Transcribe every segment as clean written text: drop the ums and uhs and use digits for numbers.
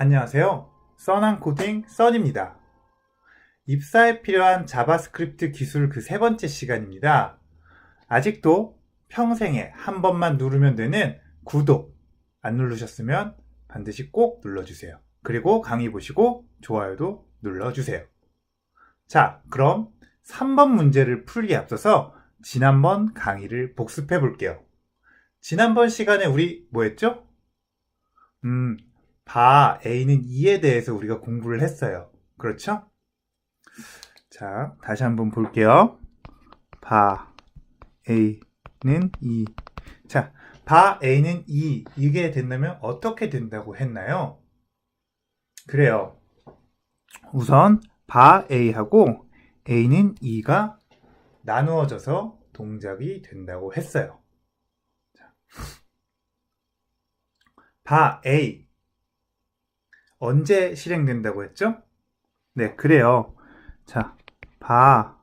안녕하세요. 써난 코딩 써입니다. 입사에 필요한 자바스크립트 기술 그 세 번째 시간입니다. 아직도 평생에 한 번만 누르면 되는 구독 안 누르셨으면 반드시 꼭 눌러주세요. 그리고 강의 보시고 좋아요도 눌러주세요. 자, 그럼 3번 문제를 풀기에 앞서서 지난번 강의를 복습해 볼게요. 지난번 시간에 우리 뭐 했죠? 바 A는 2에 대해서 우리가 공부를 했어요. 그렇죠? 자, 다시 한번 볼게요. 바 A는 2. 자, 바 A는 2. 이게 된다면 어떻게 된다고 했나요? 그래요. 우선 바 A하고 A는 2가 나누어져서 동작이 된다고 했어요. 자, 바 A 언제 실행된다고 했죠? 네, 그래요. 자, 바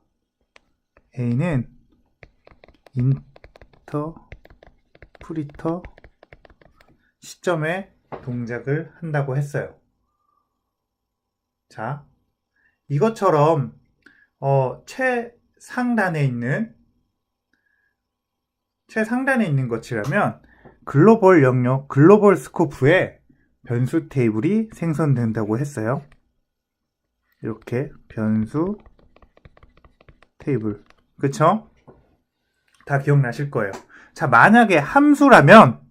A는 인터프리터 시점에 동작을 한다고 했어요. 자, 이것처럼 최상단에 있는 것이라면 글로벌 영역, 글로벌 스코프에 변수 테이블이 생성된다고 했어요. 이렇게 변수 테이블. 그쵸? 다 기억나실 거예요. 자, 만약에 함수라면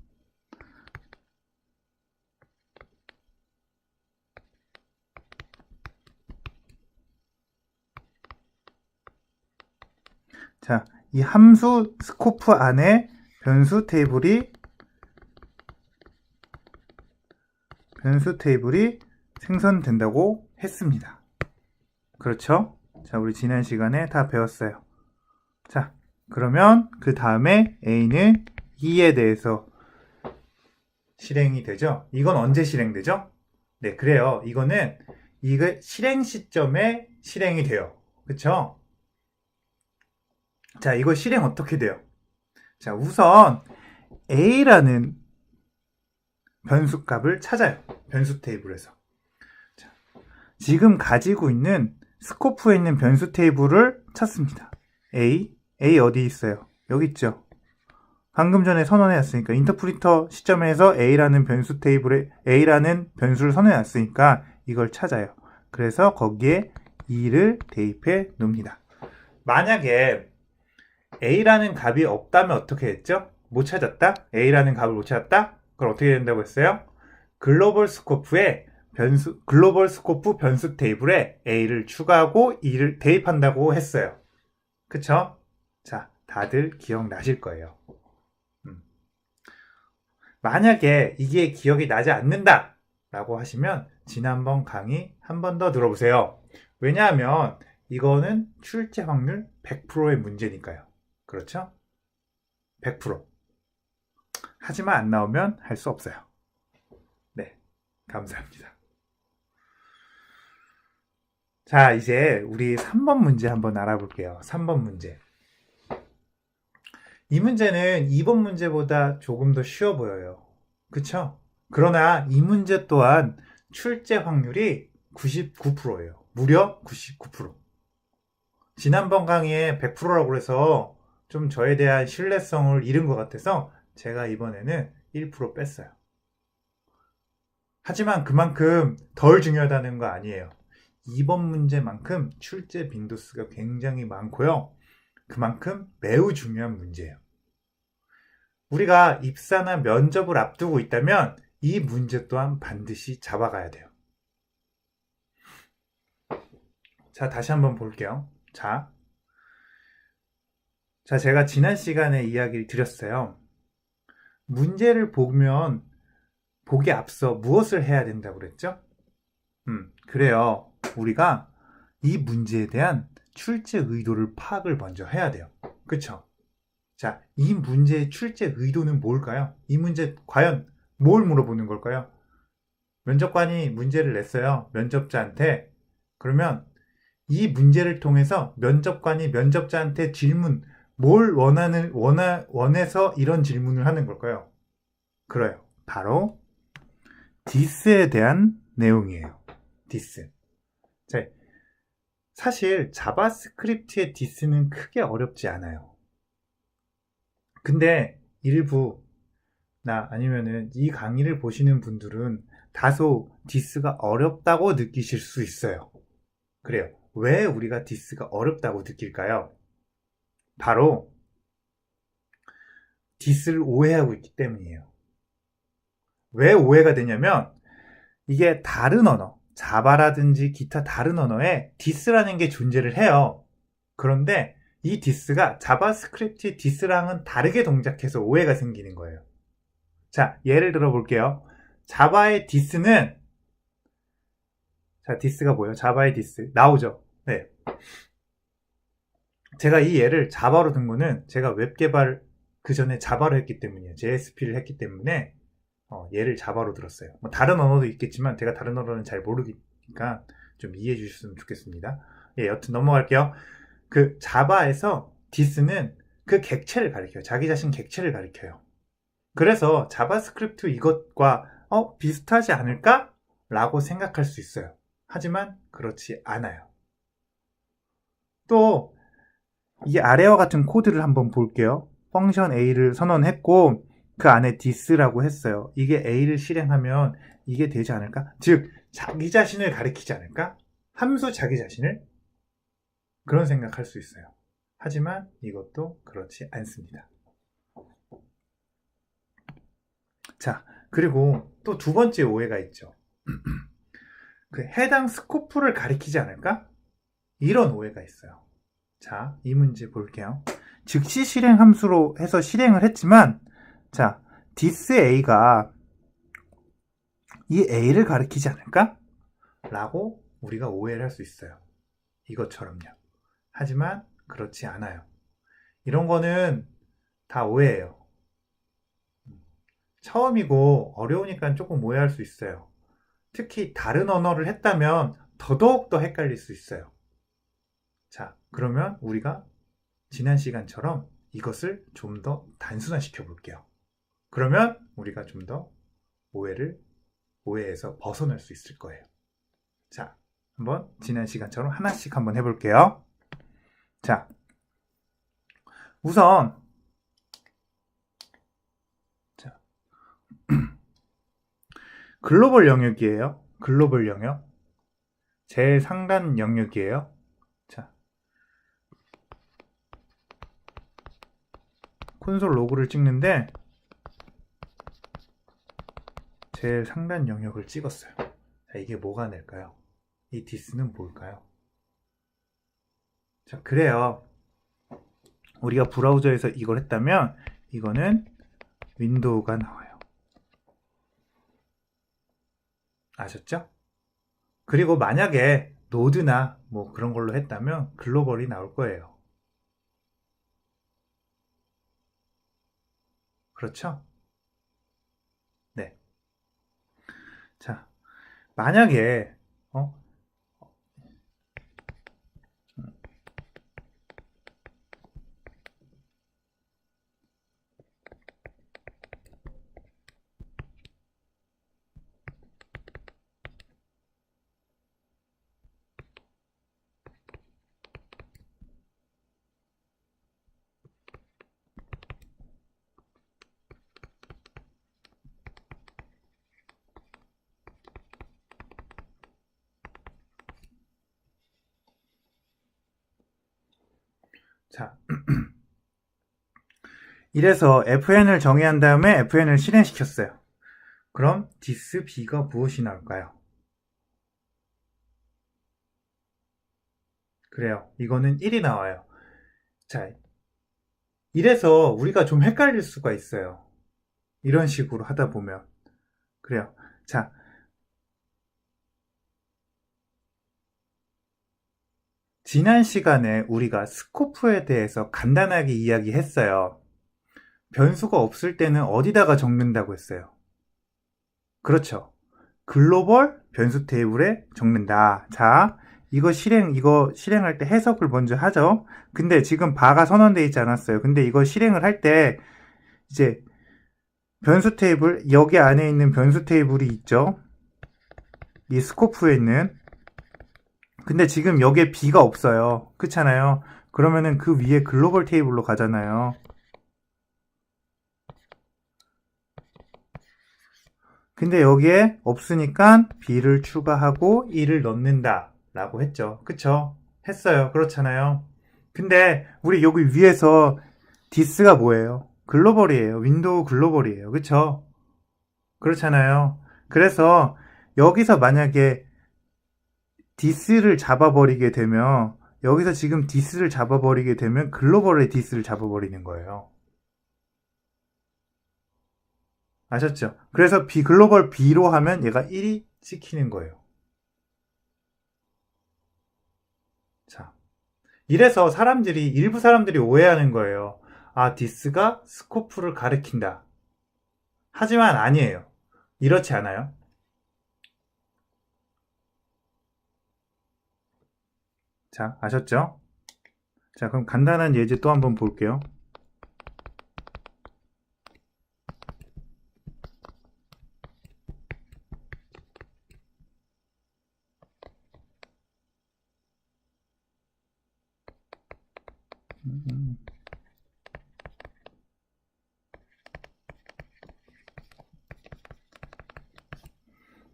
자, 이 함수 스코프 안에 변수 테이블이 생성된다고 했습니다. 그렇죠? 자, 우리 지난 시간에 다 배웠어요. 자, 그러면 그 다음에 A는 2에 대해서 실행이 되죠? 이건 언제 실행되죠? 네, 그래요. 이거는 실행 시점에 실행이 돼요. 그쵸? 자, 이거 실행 어떻게 돼요? 자, 우선 A라는 변수 값을 찾아요. 변수 테이블에서. 자, 지금 가지고 있는 스코프에 있는 변수 테이블을 찾습니다. A 어디 있어요? 여기 있죠. 방금 전에 선언해놨으니까 인터프리터 시점에서 A라는 변수 테이블에 A라는 변수를 선언해놨으니까 이걸 찾아요. 그래서 거기에 2를 대입해 놓습니다. 만약에 A라는 값이 없다면 어떻게 했죠? 못 찾았다? A라는 값을 못 찾았다? 그걸 어떻게 된다고 했어요? 글로벌 스코프 변수 테이블에 A를 추가하고 2를 대입한다고 했어요. 그쵸? 자, 다들 기억나실 거예요. 만약에 이게 기억이 나지 않는다 라고 하시면 지난번 강의 한 번 더 들어보세요. 왜냐하면 이거는 출제 확률 100%의 문제니까요. 그렇죠? 100%. 하지만 안 나오면 할 수 없어요. 네, 감사합니다. 자, 이제 우리 3번 문제 한번 알아볼게요. 3번 문제. 이 문제는 2번 문제보다 조금 더 쉬워 보여요. 그쵸? 그러나 이 문제 또한 출제 확률이 99%예요. 무려 99%. 지난번 강의에 100%라고 해서 좀 저에 대한 신뢰성을 잃은 것 같아서 제가 이번에는 1% 뺐어요. 하지만 그만큼 덜 중요하다는 거 아니에요. 2번 문제만큼 출제 빈도수가 굉장히 많고요. 그만큼 매우 중요한 문제예요. 우리가 입사나 면접을 앞두고 있다면 이 문제 또한 반드시 잡아가야 돼요. 자, 다시 한번 볼게요. 자, 제가 지난 시간에 이야기를 드렸어요. 문제를 보기 앞서 무엇을 해야 된다고 그랬죠? 그래요. 우리가 이 문제에 대한 출제 의도를 파악을 먼저 해야 돼요. 그쵸? 자, 이 문제의 출제 의도는 뭘까요? 이 문제 과연 뭘 물어보는 걸까요? 면접관이 문제를 냈어요. 면접자한테. 그러면 이 문제를 통해서 면접관이 면접자한테 질문, 뭘 원해서 이런 질문을 하는 걸까요? 그래요. 바로 this에 대한 내용이에요. 디스. 자, 사실 자바스크립트의 디스는 크게 어렵지 않아요. 근데 일부 아니면은 이 강의를 보시는 분들은 다소 디스가 어렵다고 느끼실 수 있어요. 그래요. 왜 우리가 디스가 어렵다고 느낄까요? 바로 디스를 오해하고 있기 때문이에요. 왜 오해가 되냐면 이게 다른 언어, 자바라든지 기타 다른 언어에 디스라는 게 존재를 해요. 그런데 이 디스가 자바스크립트의 디스랑은 다르게 동작해서 오해가 생기는 거예요. 자, 예를 들어 볼게요. 자바의 디스는, 자, 디스가 뭐예요? 자바의 디스. 나오죠? 네. 제가 이 예를 자바로 든 거는 제가 웹 개발 그 전에 자바로 했기 때문이에요. JSP를 했기 때문에 예를 자바로 들었어요. 뭐 다른 언어도 있겠지만 제가 다른 언어는 잘 모르니까 좀 이해해 주셨으면 좋겠습니다. 예, 여튼 넘어갈게요. 그 자바에서 디스는 그 객체를 가리켜요. 자기 자신 객체를 가리켜요. 그래서 자바스크립트 이것과 비슷하지 않을까? 라고 생각할 수 있어요. 하지만 그렇지 않아요. 또 이 아래와 같은 코드를 한번 볼게요. 펑션 A를 선언했고 그 안에 디스라고 했어요. 이게 A를 실행하면 이게 되지 않을까? 즉 자기 자신을 가리키지 않을까? 함수 자기 자신을? 그런 생각할 수 있어요. 하지만 이것도 그렇지 않습니다. 자, 그리고 또 두 번째 오해가 있죠. 그 해당 스코프를 가리키지 않을까? 이런 오해가 있어요. 자, 이 문제 볼게요. 즉시 실행 함수로 해서 실행을 했지만, 자, this A가 이 A를 가리키지 않을까? 라고 우리가 오해를 할 수 있어요. 이것처럼요. 하지만 그렇지 않아요. 이런 거는 다 오해예요. 처음이고 어려우니까 조금 오해할 수 있어요. 특히 다른 언어를 했다면 더더욱 헷갈릴 수 있어요. 자, 그러면 우리가 지난 시간처럼 이것을 좀 더 단순화시켜 볼게요. 그러면 우리가 좀 더 오해에서 벗어날 수 있을 거예요. 자, 한번 지난 시간처럼 하나씩 한번 해볼게요. 자, 우선 글로벌 영역이에요. 글로벌 영역. 제일 상단 영역이에요. 자, 콘솔 로그를 찍는데 제일 상단 영역을 찍었어요. 자, 이게 뭐가 될까요? 이 디스는 뭘까요? 자, 그래요. 우리가 브라우저에서 이걸 했다면 이거는 윈도우가 나와요. 아셨죠? 그리고 만약에 노드나 뭐 그런 걸로 했다면 글로벌이 나올 거예요. 그렇죠? 네. 자, 만약에 자, 이래서 fn을 정의한 다음에 fn을 실행시켰어요. 그럼 dis b가 무엇이 나올까요? 그래요. 이거는 1이 나와요. 자, 이래서 우리가 좀 헷갈릴 수가 있어요. 이런 식으로 하다 보면. 그래요. 자, 지난 시간에 우리가 스코프에 대해서 간단하게 이야기했어요. 변수가 없을 때는 어디다가 적는다고 했어요? 그렇죠. 글로벌 변수 테이블에 적는다. 자, 이거 실행할 때 해석을 먼저 하죠. 근데 지금 바가 선언되어 있지 않았어요. 근데 이거 실행을 할 때 이제 변수 테이블, 여기 안에 있는 변수 테이블이 있죠. 이 스코프에 있는. 근데 지금 여기에 B가 없어요. 그렇잖아요. 그러면은 그 위에 글로벌 테이블로 가잖아요. 근데 여기에 없으니까 B를 추가하고 1을 넣는다 라고 했죠. 그쵸? 했어요. 그렇잖아요. 근데 우리 여기 위에서 디스가 뭐예요? 글로벌이에요. 윈도우 글로벌이에요. 그쵸? 그렇잖아요. 그래서 여기서 만약에 디스를 잡아버리게 되면, 여기서 지금 디스를 잡아버리게 되면 글로벌의 디스를 잡아버리는 거예요. 아셨죠? 그래서 글로벌 B로 하면 얘가 1이 찍히는 거예요. 자, 이래서 일부 사람들이 오해하는 거예요. 아, 디스가 스코프를 가리킨다. 하지만 아니에요. 이렇지 않아요. 자, 아셨죠? 자, 그럼 간단한 예제 또 한번 볼게요.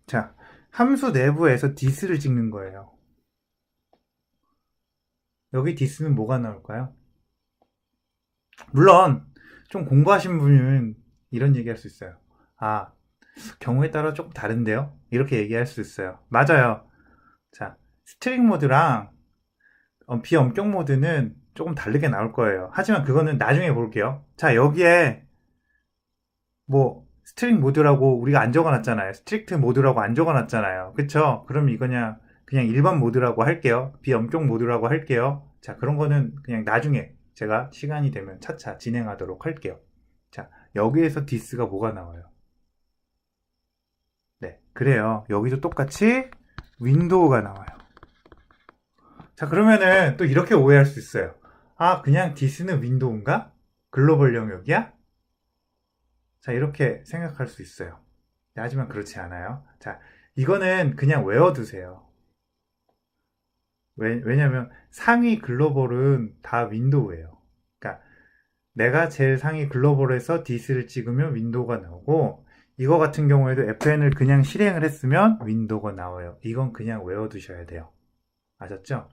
자, 함수 내부에서 디스를 찍는 거예요. 여기 디스는 뭐가 나올까요? 물론 좀 공부하신 분은 이런 얘기할 수 있어요. 아, 경우에 따라 조금 다른데요? 이렇게 얘기할 수 있어요. 맞아요. 자, 스트링 모드랑 비엄격 모드는 조금 다르게 나올 거예요. 하지만 그거는 나중에 볼게요. 자, 여기에 뭐 스트링 모드라고 우리가 안 적어놨잖아요. 스트릭트 모드라고 안 적어놨잖아요. 그쵸? 그럼 이거 그냥 일반 모드라고 할게요. 비엄격 모드라고 할게요. 자, 그런 거는 그냥 나중에 제가 시간이 되면 차차 진행하도록 할게요. 자, 여기에서 디스가 뭐가 나와요? 네, 그래요. 여기도 똑같이 윈도우가 나와요. 자, 그러면은 또 이렇게 오해할 수 있어요. 아, 그냥 디스는 윈도우인가? 글로벌 영역이야? 자, 이렇게 생각할 수 있어요. 네, 하지만 그렇지 않아요. 자, 이거는 그냥 외워두세요. 왜냐면 상위 글로벌은 다 윈도우예요. 그러니까 내가 제일 상위 글로벌에서 디스를 찍으면 윈도우가 나오고, 이거 같은 경우에도 FN을 그냥 실행을 했으면 윈도우가 나와요. 이건 그냥 외워두셔야 돼요. 아셨죠?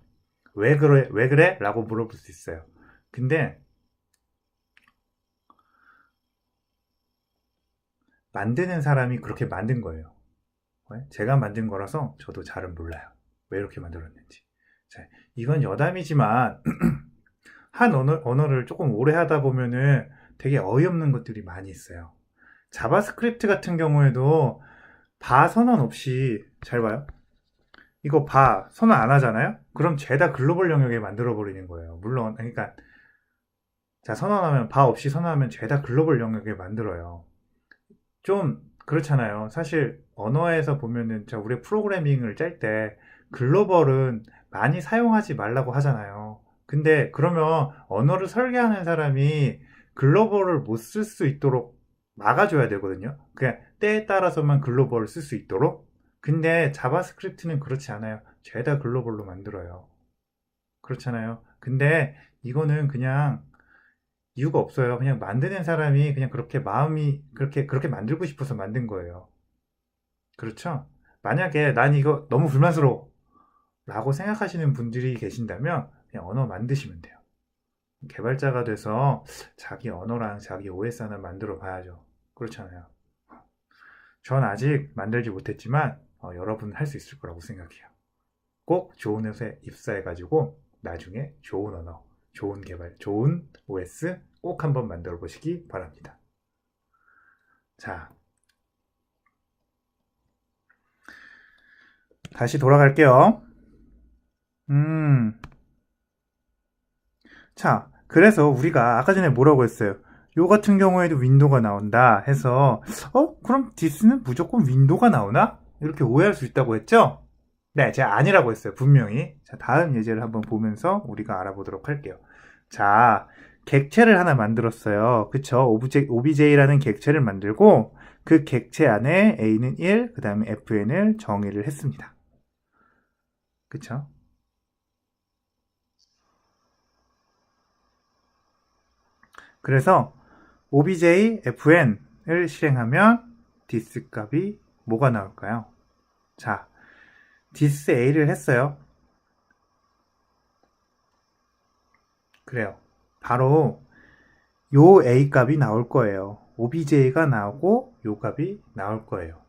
왜 그래? 왜 그래? 라고 물어볼 수 있어요. 근데 만드는 사람이 그렇게 만든 거예요. 제가 만든 거라서 저도 잘은 몰라요. 왜 이렇게 만들었는지. 자, 이건 여담이지만 한 언어를 조금 오래 하다 보면은 되게 어이없는 것들이 많이 있어요. 자바스크립트 같은 경우에도 바 선언 없이, 잘 봐요. 이거 바 선언 안 하잖아요? 그럼 죄다 글로벌 영역에 만들어 버리는 거예요. 물론, 그러니까 자, 선언하면, 바 없이 선언하면 죄다 글로벌 영역에 만들어요. 좀 그렇잖아요. 사실 언어에서 보면은 우리 프로그래밍을 짤 때 글로벌은 많이 사용하지 말라고 하잖아요. 근데 그러면 언어를 설계하는 사람이 글로벌을 못 쓸 수 있도록 막아줘야 되거든요. 그냥 때에 따라서만 글로벌을 쓸 수 있도록. 근데 자바스크립트는 그렇지 않아요. 죄다 글로벌로 만들어요. 그렇잖아요. 근데 이거는 그냥 이유가 없어요. 그냥 만드는 사람이 그냥 그렇게 마음이 그렇게 만들고 싶어서 만든 거예요. 그렇죠? 만약에 난 이거 너무 불만스러워 라고 생각하시는 분들이 계신다면 그냥 언어 만드시면 돼요. 개발자가 돼서 자기 언어랑 자기 OS 하나 만들어 봐야죠. 그렇잖아요. 전 아직 만들지 못했지만 여러분은 할 수 있을 거라고 생각해요. 꼭 좋은 회사에 입사해가지고 나중에 좋은 언어, 좋은 개발, 좋은 OS 꼭 한번 만들어 보시기 바랍니다. 자, 다시 돌아갈게요. 자, 그래서 우리가 아까 전에 뭐라고 했어요? 요 같은 경우에도 윈도우가 나온다 해서 그럼 디스는 무조건 윈도우가 나오나? 이렇게 오해할 수 있다고 했죠? 네, 제가 아니라고 했어요. 분명히. 자, 다음 예제를 한번 보면서 우리가 알아보도록 할게요. 자, 객체를 하나 만들었어요. 그쵸? OBJ라는 객체를 만들고 그 객체 안에 a는 1, 그 다음에 fn을 정의를 했습니다. 그쵸? 그래서 obj fn을 실행하면 dis 값이 뭐가 나올까요? 자, dis a를 했어요. 그래요. 바로 요 a 값이 나올 거예요. obj가 나오고 요 값이 나올 거예요.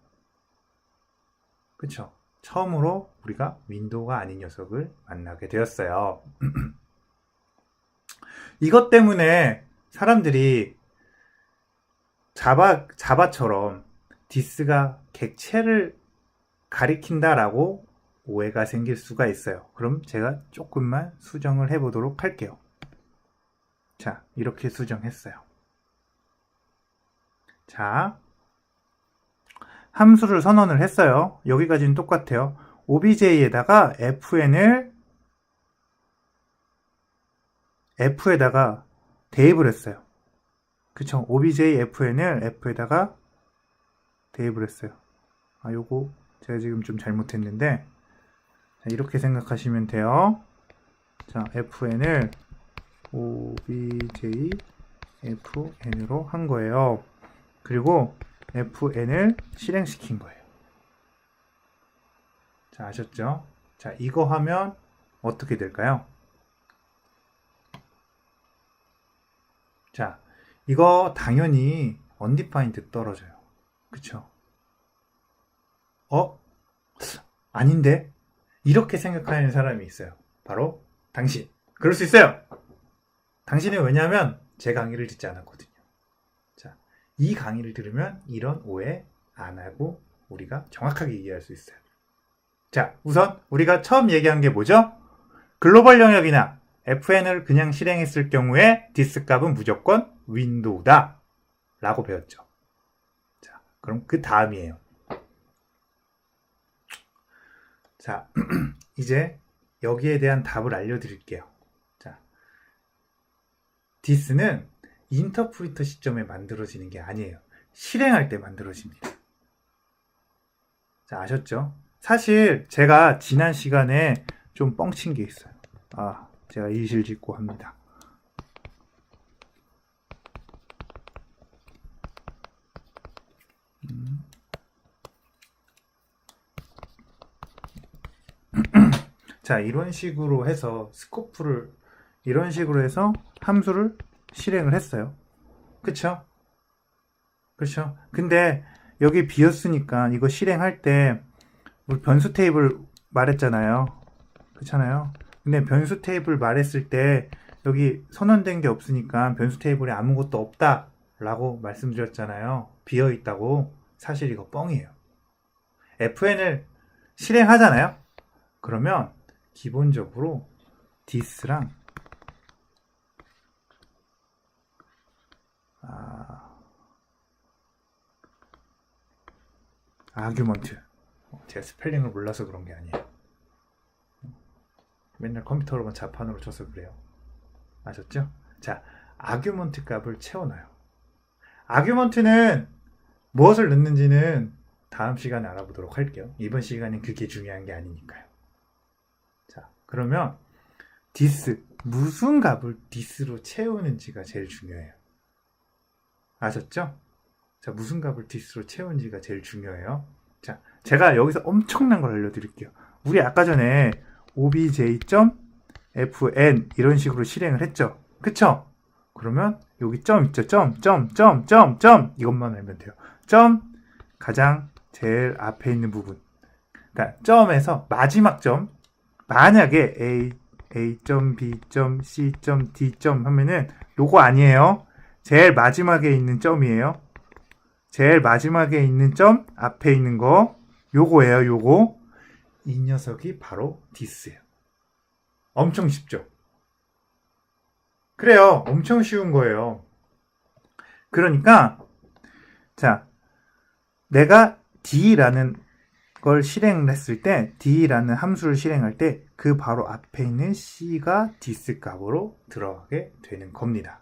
그쵸? 처음으로 우리가 윈도우가 아닌 녀석을 만나게 되었어요. 이것 때문에 사람들이 자바처럼 디스가 객체를 가리킨다라고 오해가 생길 수가 있어요. 그럼 제가 조금만 수정을 해보도록 할게요. 자, 이렇게 수정했어요. 자, 함수를 선언을 했어요. 여기까지는 똑같아요. obj에다가 fn에다가 대입을 했어요. 그쵸? obj fn을 f에다가 대입을 했어요. 아, 요거 제가 지금 좀 잘못했는데, 자, 이렇게 생각하시면 돼요. 자, fn을 obj fn으로 한 거예요. 그리고 fn을 실행시킨 거예요. 자, 아셨죠? 자, 이거 하면 어떻게 될까요? 자, 이거 당연히 undefined 떨어져요. 그쵸? 아닌데? 이렇게 생각하는 사람이 있어요. 바로 당신. 그럴 수 있어요. 당신은 왜냐하면 제 강의를 듣지 않았거든요. 자, 이 강의를 들으면 이런 오해 안 하고 우리가 정확하게 이해할 수 있어요. 자, 우선 우리가 처음 얘기한 게 뭐죠? 글로벌 영역이나 fn을 그냥 실행했을 경우에 dis 값은 무조건 윈도우다 라고 배웠죠. 자, 그럼 그 다음이에요. 자, 이제 여기에 대한 답을 알려드릴게요. 자, dis는 인터프리터 시점에 만들어지는 게 아니에요. 실행할 때 만들어집니다. 자, 아셨죠? 사실 제가 지난 시간에 좀 뻥친 게 있어요. 제가 이실직고 합니다. 자, 이런 식으로 해서 스코프를 이런 식으로 해서 함수를 실행을 했어요. 그쵸? 그렇죠? 근데 여기 비었으니까 이거 실행할 때 우리 변수 테이블 말했잖아요. 그렇잖아요? 근데 변수 테이블 말했을 때 여기 선언된 게 없으니까 변수 테이블에 아무것도 없다 라고 말씀드렸잖아요. 비어있다고. 사실 이거 뻥이에요. fn을 실행하잖아요. 그러면 기본적으로 dis랑 아규먼트. 제가 스펠링을 몰라서 그런 게 아니에요. 맨날 컴퓨터로만 자판으로 쳐서 그래요. 아셨죠? 자, 아규먼트 값을 채워놔요. 아규먼트는 무엇을 넣는지는 다음 시간에 알아보도록 할게요. 이번 시간엔 그게 중요한 게 아니니까요. 자, 그러면 dis, 무슨 값을 dis로 채우는지가 제일 중요해요. 아셨죠? 자, 무슨 값을 dis로 채우는지가 제일 중요해요. 자, 제가 여기서 엄청난 걸 알려드릴게요. 우리 아까 전에 obj.fn 이런 식으로 실행을 했죠. 그쵸? 그러면 여기 점 있죠. 점 이것만 알면 돼요. 점 가장 제일 앞에 있는 부분. 그러니까 점에서 마지막 점. 만약에 A.B.C.D 하면은 요거 아니에요. 제일 마지막에 있는 점이에요. 제일 마지막에 있는 점 앞에 있는 거 요거예요. 요거. 이 녀석이 바로 dis예요. 엄청 쉽죠? 그래요. 엄청 쉬운 거예요. 그러니까 자, 내가 d라는 걸 실행을 했을 때 d라는 함수를 실행할 때 그 바로 앞에 있는 c가 dis 값으로 들어가게 되는 겁니다.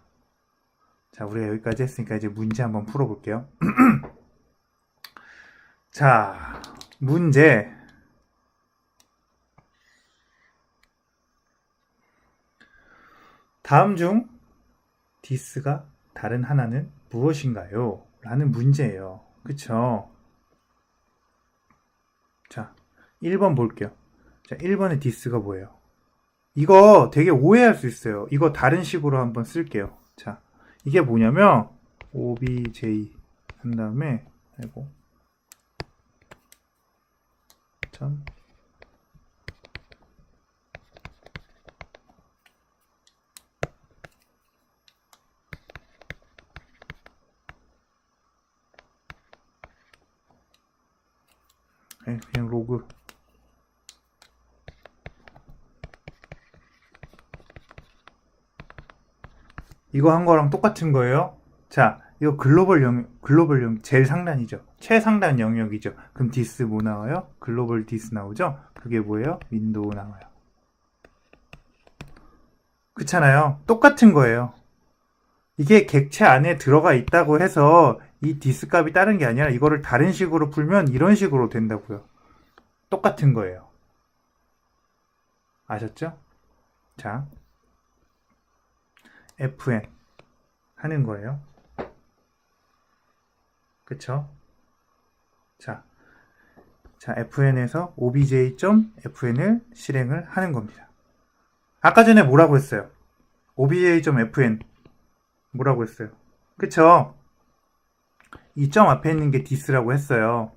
자, 우리가 여기까지 했으니까 이제 문제 한번 풀어볼게요. 자, 문제. 다음 중 디스가 다른 하나는 무엇인가요? 라는 문제예요. 그쵸? 자, 1번 볼게요. 자, 1번의 디스가 뭐예요? 이거 되게 오해할 수 있어요. 이거 다른 식으로 한번 쓸게요. 자, 이게 뭐냐면 obj 한 다음에 아이고 점 그냥 로그 이거 한 거랑 똑같은 거예요. 자, 이거 글로벌 영역 제일 상단이죠. 최상단 영역이죠. 그럼 디스 뭐 나와요? 글로벌 디스 나오죠? 그게 뭐예요? 윈도우 나와요. 그렇잖아요. 똑같은 거예요. 이게 객체 안에 들어가 있다고 해서 이 디스 값이 다른 게 아니라 이거를 다른 식으로 풀면 이런 식으로 된다고요. 똑같은 거예요. 아셨죠? 자, fn 하는 거예요. 그쵸? 자, fn에서 obj.fn을 실행을 하는 겁니다. 아까 전에 뭐라고 했어요? obj.fn 뭐라고 했어요? 그쵸? 이 점 앞에 있는 게 디스라고 했어요.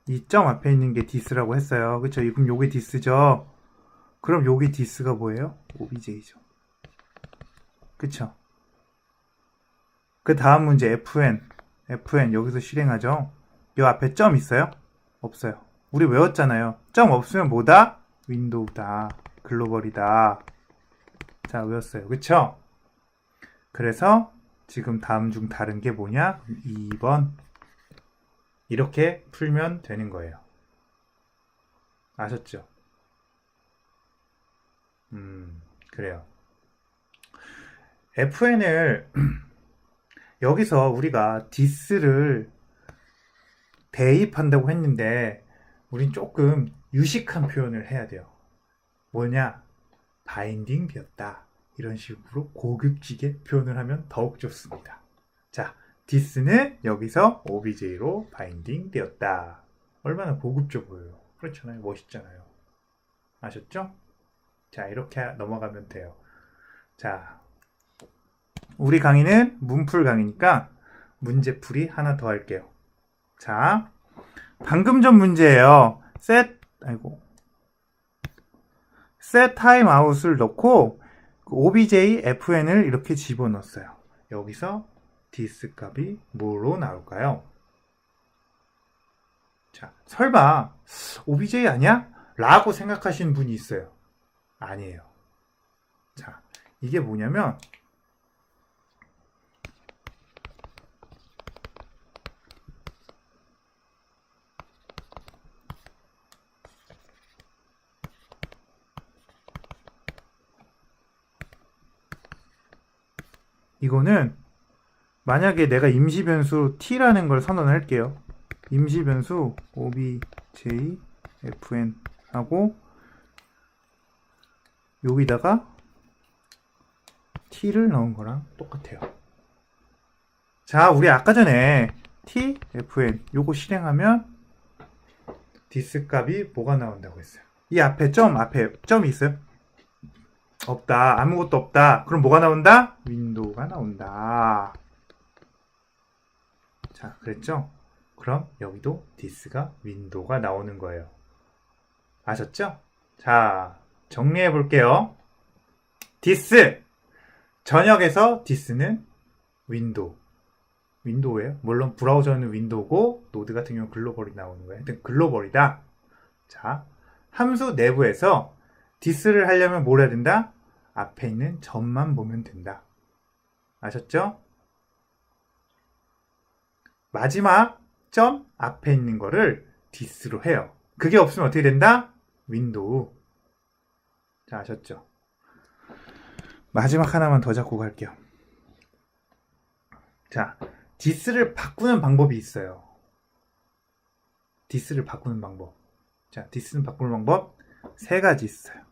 이 점 앞에 있는 게 디스라고 했어요. 그쵸? 그럼 요게 디스죠? 그럼 요게 디스가 뭐예요? obj죠. 그쵸? 그 다음 문제 fn 여기서 실행하죠? 요 앞에 점 있어요? 없어요. 우리 외웠잖아요. 점 없으면 뭐다? 윈도우다. 글로벌이다. 자, 외웠어요. 그쵸? 그래서 지금 다음 중 다른 게 뭐냐? 2번. 이렇게 풀면 되는 거예요. 아셨죠? 그래요. fn을 여기서 우리가 디스를 대입한다고 했는데 우린 조금 유식한 표현을 해야 돼요. 뭐냐? 바인딩 되었다. 이런 식으로 고급지게 표현을 하면 더욱 좋습니다. 자, 디스는 여기서 obj로 바인딩 되었다. 얼마나 고급져 보여요. 그렇잖아요. 멋있잖아요. 아셨죠? 자, 이렇게 넘어가면 돼요. 자, 우리 강의는 문풀 강의니까 문제풀이 하나 더 할게요. 자, 방금 전 문제예요. set timeout을 넣고 obj fn을 이렇게 집어넣었어요. 여기서 디스 값이 뭐로 나올까요? 자, 설마 obj 아니야? 라고 생각하시는 분이 있어요. 아니에요. 자, 이게 뭐냐면 이거는 만약에 내가 임시 변수 t라는 걸 선언할게요. 임시 변수 obj fn 하고 여기다가 t를 넣은 거랑 똑같아요. 자, 우리 아까 전에 t fn 요거 실행하면 디스 값이 뭐가 나온다고 했어요? 이 앞에 점이 있어요? 없다. 아무것도 없다. 그럼 뭐가 나온다? 윈도우가 나온다. 자, 그랬죠? 그럼 여기도 디스가 윈도우가 나오는 거예요. 아셨죠? 자, 정리해 볼게요. 디스! 전역에서 디스는 윈도우예요. 물론 브라우저는 윈도우고 노드 같은 경우는 글로벌이 나오는 거예요. 하여튼 글로벌이다. 자, 함수 내부에서 디스를 하려면 뭘 해야 된다? 앞에 있는 점만 보면 된다. 아셨죠? 마지막 점 앞에 있는 거를 디스로 해요. 그게 없으면 어떻게 된다? 윈도우. 자, 아셨죠? 마지막 하나만 더 잡고 갈게요. 자, 디스를 바꾸는 방법이 있어요. 디스를 바꾸는 방법. 자, 디스는 바꾸는 방법 3가지 있어요.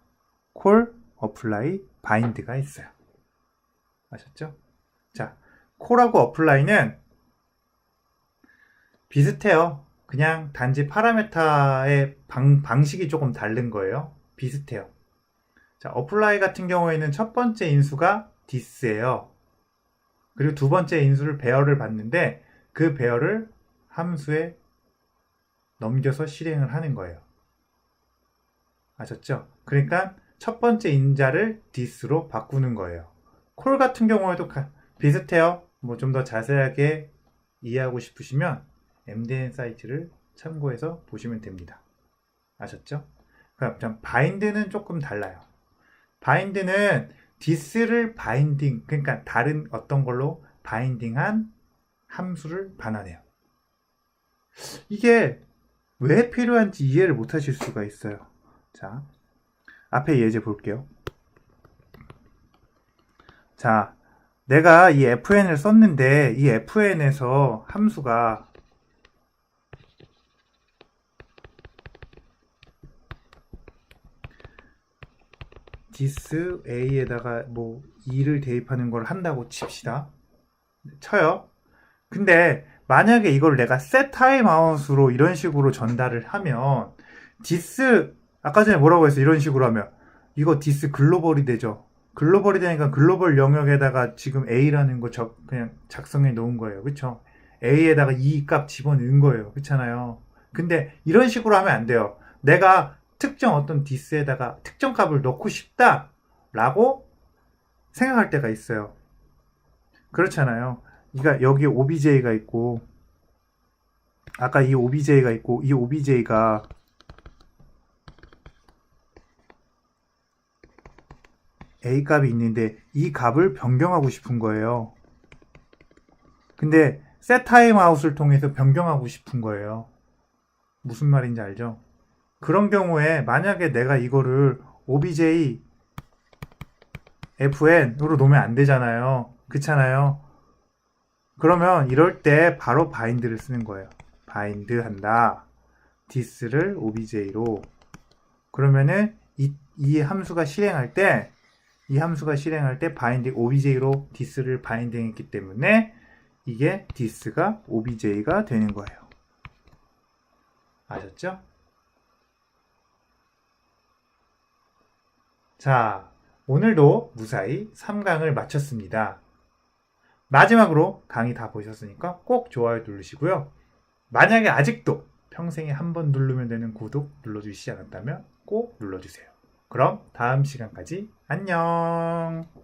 콜, 어플라이, 바인드가 있어요. 아셨죠? 자, 콜하고 어플라이는 비슷해요. 그냥 단지 파라메타의 방식이 조금 다른 거예요. 비슷해요. 자, 어플라이 같은 경우에는 첫 번째 인수가 디스예요. 그리고 두 번째 인수를 배열을 받는데 그 배열을 함수에 넘겨서 실행을 하는 거예요. 아셨죠? 그러니까 첫 번째 인자를 디스로 바꾸는 거예요. 콜 같은 경우에도 비슷해요. 뭐 좀 더 자세하게 이해하고 싶으시면 MDN 사이트를 참고해서 보시면 됩니다. 아셨죠? 그럼 바인드는 조금 달라요. 바인드는 디스를 바인딩, 그러니까 다른 어떤 걸로 바인딩한 함수를 반환해요. 이게 왜 필요한지 이해를 못 하실 수가 있어요. 자, 앞에 예제 볼게요. 자, 내가 이 fn을 썼는데 이 fn에서 함수가 dis a에다가 뭐 2를 대입하는 걸 한다고 칩시다. 쳐요. 근데 만약에 이걸 내가 set timeout으로 이런 식으로 전달을 하면 dis 아까 전에 뭐라고 했어? 이런 식으로 하면 이거 dis 글로벌이 되죠. 글로벌이 되니까 글로벌 영역에다가 지금 a라는 거 그냥 작성해 놓은 거예요. 그쵸? a에다가 이 값 집어넣은 거예요. 그렇잖아요. 근데 이런 식으로 하면 안 돼요. 내가 특정 어떤 dis에다가 특정 값을 넣고 싶다 라고 생각할 때가 있어요. 그렇잖아요. 그러니까 여기 obj가 있고 아까 이 obj가 있고 이 obj가 a 값이 있는데 이 값을 변경하고 싶은 거예요. 근데 set timeout을 통해서 변경하고 싶은 거예요. 무슨 말인지 알죠? 그런 경우에 만약에 내가 이거를 obj fn으로 놓으면 안 되잖아요. 그렇잖아요. 그러면 이럴 때 바로 바인드를 쓰는 거예요. 바인드 한다. dis를 obj로. 그러면은 이 함수가 실행할 때 바인드 obj로 dis를 바인딩했기 때문에 이게 dis가 obj가 되는 거예요. 아셨죠? 자, 오늘도 무사히 3강을 마쳤습니다. 마지막으로 강의 다 보셨으니까 꼭 좋아요 누르시고요. 만약에 아직도 평생에 한 번 누르면 되는 구독 눌러주시지 않았다면 꼭 눌러주세요. 그럼 다음 시간까지 안녕.